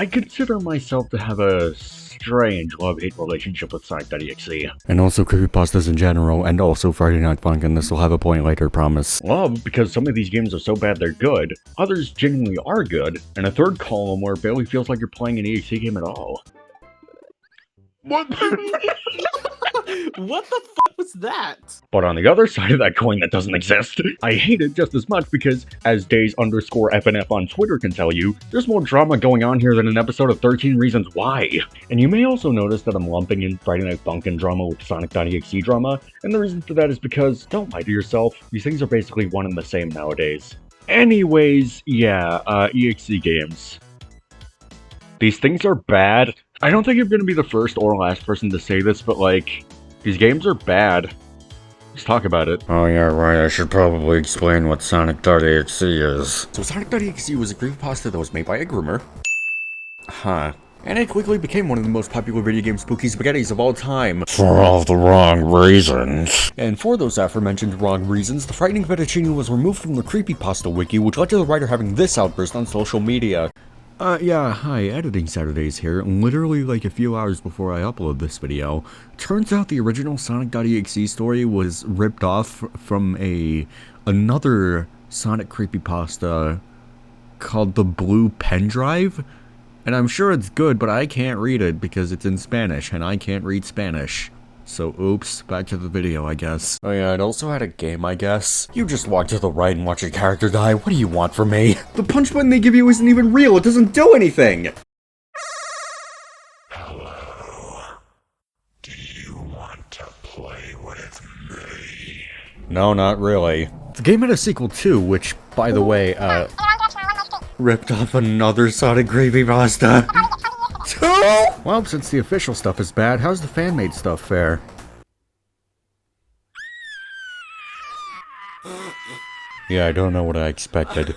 I consider myself to have a strange love-hate relationship with Sonic.exe. And also creepypastas in general, and also Friday Night Funkin'. This will have a point later, promise. Love, because some of these games are so bad they're good, others genuinely are good, and a third column where it barely feels like you're playing an EXE game at all. What? What the fuck was that? But on the other side of that coin that doesn't exist, I hate it just as much because, as Days_FNF on Twitter can tell you, there's more drama going on here than an episode of 13 Reasons Why. And you may also notice that I'm lumping in Friday Night Funkin' drama with Sonic.exe drama, and the reason for that is because, don't lie to yourself, these things are basically one and the same nowadays. Anyways, yeah, EXE games. These things are bad. I don't think I'm gonna be the first or last person to say this, but like, these games are bad. Let's talk about it. Oh yeah, right, I should probably explain what Sonic.exe is. So Sonic.exe was a creepypasta that was made by a groomer. Huh. And it quickly became one of the most popular video game spooky spaghettis of all time. For all the wrong reasons. And for those aforementioned wrong reasons, the frightening fettuccine was removed from the creepypasta wiki, which led to the writer having this outburst on social media. Yeah, hi, Editing Saturdaze here. Literally like a few hours before I upload this video. Turns out the original Sonic.exe story was ripped off from another Sonic creepypasta called The Blue Pen Drive. And I'm sure it's good, but I can't read it because it's in Spanish, and I can't read Spanish. So oops, back to the video, I guess. Oh yeah, it also had a game, I guess. You just walk to the right and watch a character die. What do you want from me? The punch button they give you isn't even real. It doesn't do anything. Hello. Do you want to play with me? No, not really. The game had a sequel too, which, by the way, ripped off another Sonic creepypasta. Well, since the official stuff is bad, how's the fan-made stuff fare? Yeah, I don't know what I expected.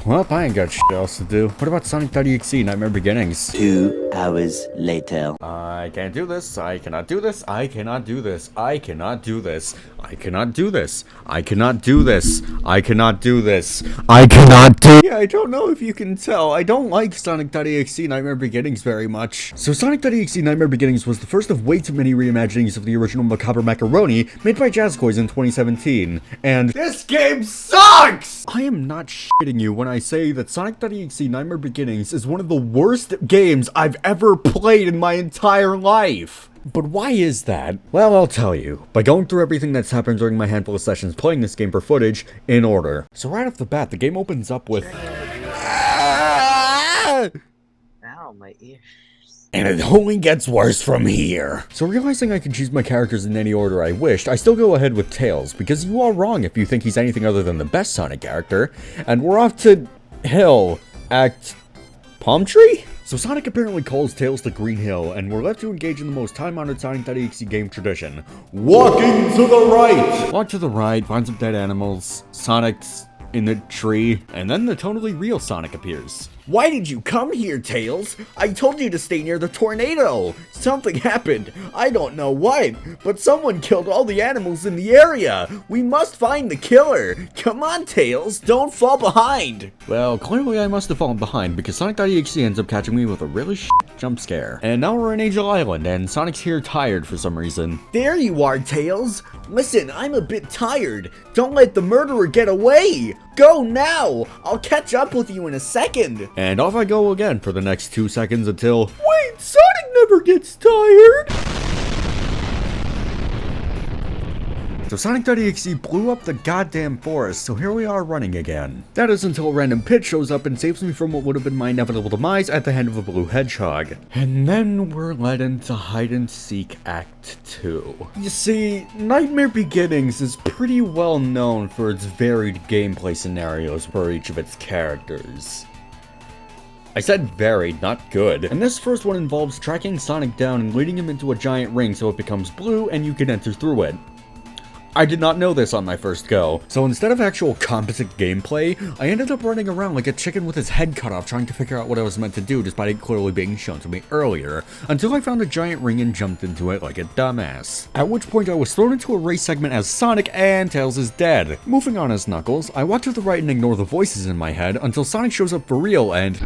Well, I ain't got shit else to do. What about Sonic.exe Nightmare Beginnings? 2 hours later. I can't do this. I cannot do this. I cannot do this. I cannot do this. I cannot do this. I cannot do this. I cannot do this. I cannot do. Yeah, I don't know if you can tell. I don't like Sonic.exe Nightmare Beginnings very much. So Sonic.exe Nightmare Beginnings was the first of way too many reimaginings of the original Macabre Macaroni made by Jazzcoys in 2017. And this game sucks! I am not shitting you when I say that Sonic.exe Nightmare Beginnings is one of the worst games I've ever played in my entire life. But why is that? Well, I'll tell you. By going through everything that's happened during my handful of sessions playing this game for footage, in order. So right off the bat, the game opens up with... Ow, my ears. And it only gets worse from here. So realizing I can choose my characters in any order I wished, I still go ahead with Tails, because you are wrong if you think he's anything other than the best Sonic character. And we're off to... Hill. Act... Palm Tree? So Sonic apparently calls Tails to Green Hill, and we're left to engage in the most time-honored Sonic.exe game tradition. Walking to the right! Walk to the right, find some dead animals, Sonic's in the tree, and then the totally real Sonic appears. Why did you come here, Tails? I told you to stay near the tornado. Something happened. I don't know what, but someone killed all the animals in the area. We must find the killer. Come on, Tails. Don't fall behind. Well, clearly I must have fallen behind because Sonic.exe ends up catching me with a really jump scare. And now we're in Angel Island and Sonic's here tired for some reason. There you are, Tails. Listen, I'm a bit tired. Don't let the murderer get away. Go now. I'll catch up with you in a second. And off I go again for the next 2 seconds until... Wait, Sonic never gets tired! So Sonic.exe blew up the goddamn forest, so here we are running again. That is until a random pit shows up and saves me from what would have been my inevitable demise at the hand of a blue hedgehog. And then we're led into Hide and Seek Act 2. You see, Nightmare Beginnings is pretty well known for its varied gameplay scenarios for each of its characters. I said varied, not good. And this first one involves tracking Sonic down and leading him into a giant ring so it becomes blue and you can enter through it. I did not know this on my first go, so instead of actual competent gameplay, I ended up running around like a chicken with his head cut off trying to figure out what I was meant to do despite it clearly being shown to me earlier, until I found a giant ring and jumped into it like a dumbass. At which point I was thrown into a race segment as Sonic and Tails is dead. Moving on as Knuckles, I walk to the right and ignore the voices in my head until Sonic shows up for real and...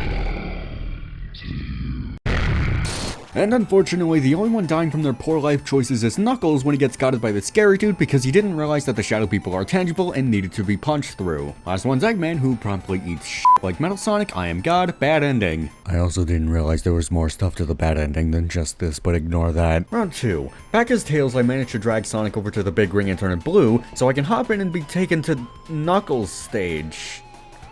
And unfortunately, the only one dying from their poor life choices is Knuckles when he gets guided by the scary dude because he didn't realize that the shadow people are tangible and needed to be punched through. Last one's Eggman, who promptly eats shit like Metal Sonic, I am God, bad ending. I also didn't realize there was more stuff to the bad ending than just this, but ignore that. Round 2. Back as Tails, I managed to drag Sonic over to the big ring and turn it blue, so I can hop in and be taken to Knuckles stage.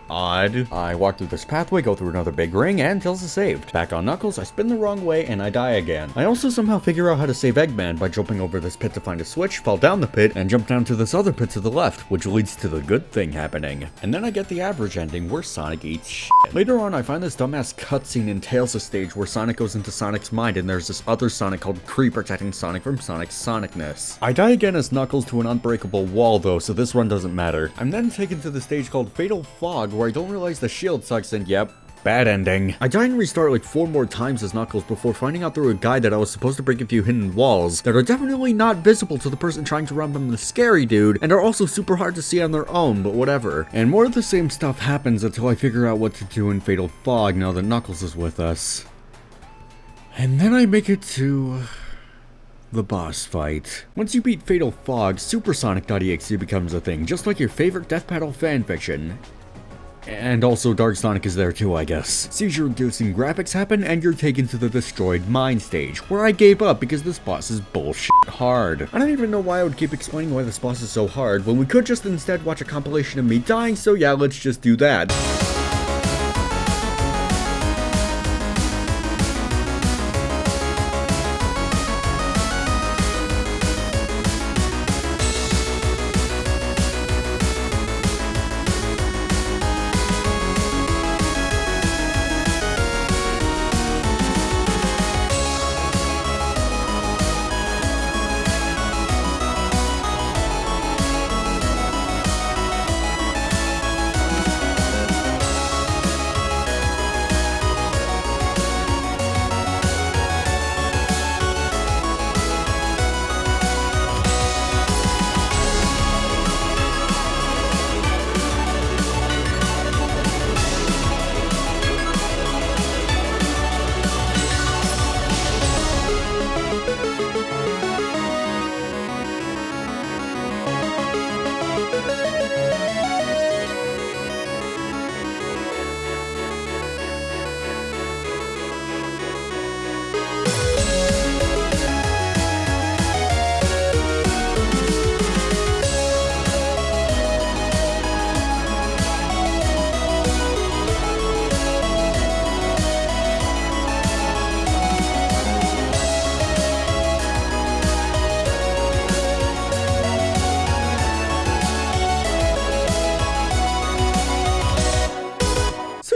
Odd. I walk through this pathway, go through another big ring, and Tails is saved. Back on Knuckles, I spin the wrong way, and I die again. I also somehow figure out how to save Eggman by jumping over this pit to find a switch, fall down the pit, and jump down to this other pit to the left, which leads to the good thing happening. And then I get the average ending, where Sonic eats shit. Later on, I find this dumbass cutscene in Tails' stage where Sonic goes into Sonic's mind, and there's this other Sonic called Kree protecting Sonic from Sonic's Sonicness. I die again as Knuckles to an unbreakable wall, though, so this run doesn't matter. I'm then taken to the stage called Fatal Fog, where I don't realize the shield sucks, and yep, bad ending. I die and restart like 4 more times as Knuckles before finding out through a guide that I was supposed to break a few hidden walls that are definitely not visible to the person trying to run from the scary dude, and are also super hard to see on their own, but whatever. And more of the same stuff happens until I figure out what to do in Fatal Fog now that Knuckles is with us. And then I make it to the boss fight. Once you beat Fatal Fog, Super Sonic.exe becomes a thing, just like your favorite death battle fanfiction. And also Dark Sonic is there too, I guess. Seizure-inducing graphics happen, and you're taken to the Destroyed Mind stage, where I gave up because this boss is bullshit hard. I don't even know why I would keep explaining why this boss is so hard, when we could just instead watch a compilation of me dying, so yeah, let's just do that.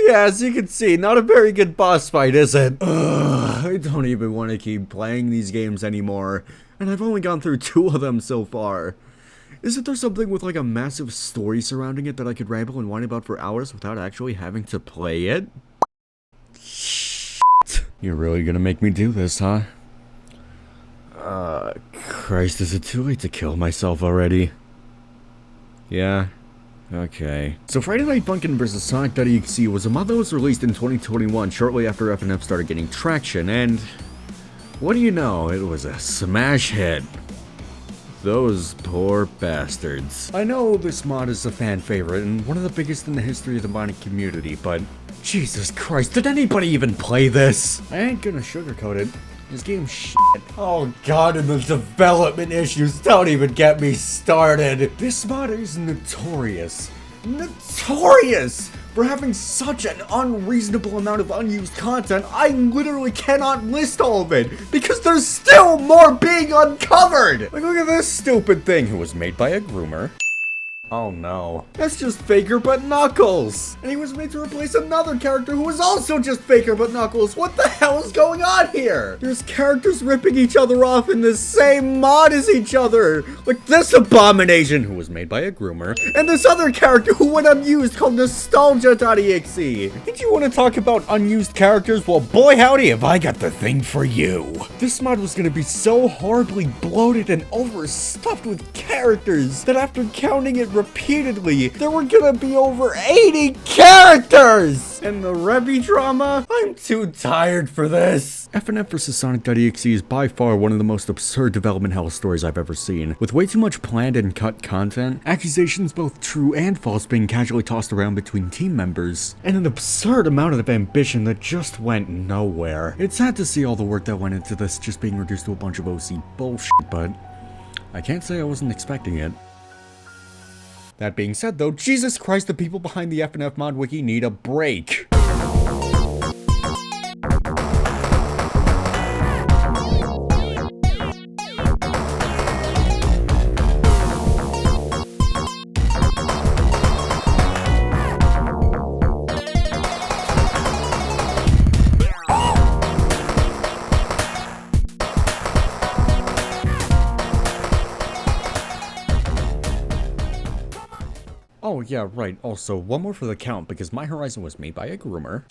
Yeah, as you can see, not a very good boss fight, is it? Ugh, I don't even want to keep playing these games anymore, and I've only gone through 2 of them so far. Isn't there something with like a massive story surrounding it that I could ramble and whine about for hours without actually having to play it? Shit. You're really gonna make me do this, huh? Christ, is it too late to kill myself already? Yeah. Okay. So Friday Night Funkin' vs. Sonic.exe was a mod that was released in 2021 shortly after FNF started getting traction, and what do you know, it was a smash hit. Those poor bastards. I know this mod is a fan favorite and one of the biggest in the history of the modding community, but Jesus Christ, did anybody even play this? I ain't gonna sugarcoat it. This game's shit. Oh god, and the development issues don't even get me started. This mod is notorious for having such an unreasonable amount of unused content. I literally cannot list all of it because there's still more being uncovered. Like, look at this stupid thing who was made by a groomer. Oh no. That's just Faker but Knuckles! And he was made to replace another character who was also just Faker but Knuckles! What the hell is going on here? There's characters ripping each other off in the same mod as each other! Like this abomination who was made by a groomer, and this other character who went unused called Nostalgia.exe! Did you want to talk about unused characters? Well, boy howdy have I got the thing for you! This mod was gonna be so horribly bloated and overstuffed with characters that after counting it repeatedly, there were gonna be over 80 characters! And the Rebby drama? I'm too tired for this. FNF vs. Sonic.exe is by far one of the most absurd development hell stories I've ever seen, with way too much planned and cut content, accusations both true and false being casually tossed around between team members, and an absurd amount of ambition that just went nowhere. It's sad to see all the work that went into this just being reduced to a bunch of OC bullshit, but I can't say I wasn't expecting it. That being said though, Jesus Christ, the people behind the FNF mod wiki need a break. Oh yeah, right, also, one more for the count, because My Horizon was made by a groomer.